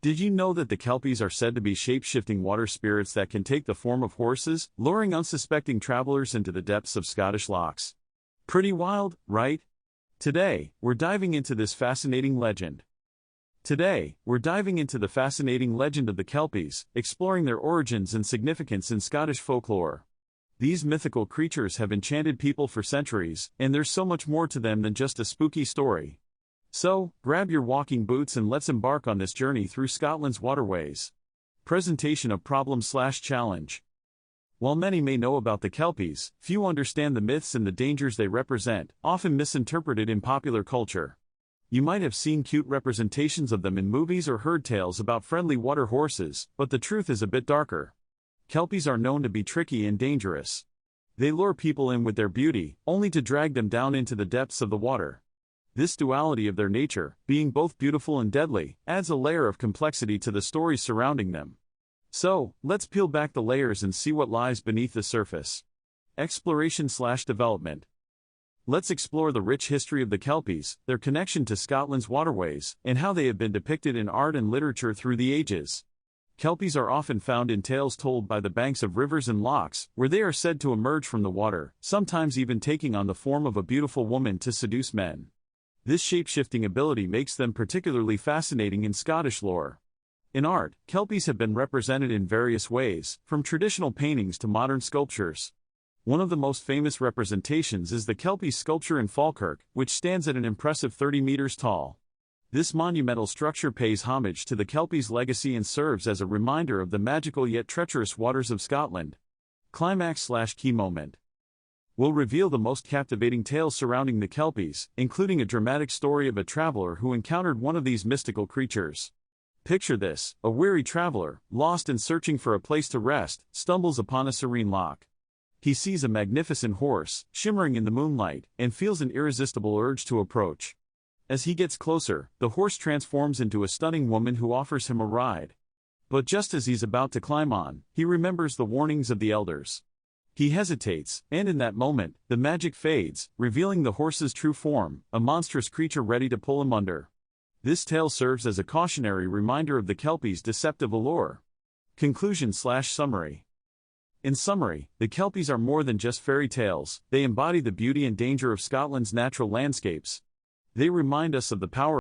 Did you know that the Kelpies are said to be shape-shifting water spirits that can take the form of horses, luring unsuspecting travelers into the depths of Scottish lochs? Pretty wild, right? Today, we're diving into this fascinating legend. Today, we're diving into the fascinating legend of the Kelpies, exploring their origins and significance in Scottish folklore. These mythical creatures have enchanted people for centuries, and there's so much more to them than just a spooky story. So, grab your walking boots and let's embark on this journey through Scotland's waterways. Presentation of problem/challenge. While many may know about the Kelpies, few understand the myths and the dangers they represent, often misinterpreted in popular culture. You might have seen cute representations of them in movies or heard tales about friendly water horses, but the truth is a bit darker. Kelpies are known to be tricky and dangerous. They lure people in with their beauty, only to drag them down into the depths of the water. This duality of their nature, being both beautiful and deadly, adds a layer of complexity to the stories surrounding them. So, let's peel back the layers and see what lies beneath the surface. Exploration/development. Let's explore the rich history of the Kelpies, their connection to Scotland's waterways, and how they have been depicted in art and literature through the ages. Kelpies are often found in tales told by the banks of rivers and lochs, where they are said to emerge from the water, sometimes even taking on the form of a beautiful woman to seduce men. This shape-shifting ability makes them particularly fascinating in Scottish lore. In art, Kelpies have been represented in various ways, from traditional paintings to modern sculptures. One of the most famous representations is the Kelpie sculpture in Falkirk, which stands at an impressive 30 meters tall. This monumental structure pays homage to the Kelpies' legacy and serves as a reminder of the magical yet treacherous waters of Scotland. Climax/key moment. We'll reveal the most captivating tales surrounding the Kelpies, including a dramatic story of a traveler who encountered one of these mystical creatures. Picture this: a weary traveler, lost and searching for a place to rest, stumbles upon a serene loch. He sees a magnificent horse, shimmering in the moonlight, and feels an irresistible urge to approach. As he gets closer, the horse transforms into a stunning woman who offers him a ride. But just as he's about to climb on, he remembers the warnings of the elders. He hesitates, and in that moment, the magic fades, revealing the horse's true form, a monstrous creature ready to pull him under. This tale serves as a cautionary reminder of the Kelpies' deceptive allure. Conclusion/summary. In summary, the Kelpies are more than just fairy tales, they embody the beauty and danger of Scotland's natural landscapes. They remind us of the power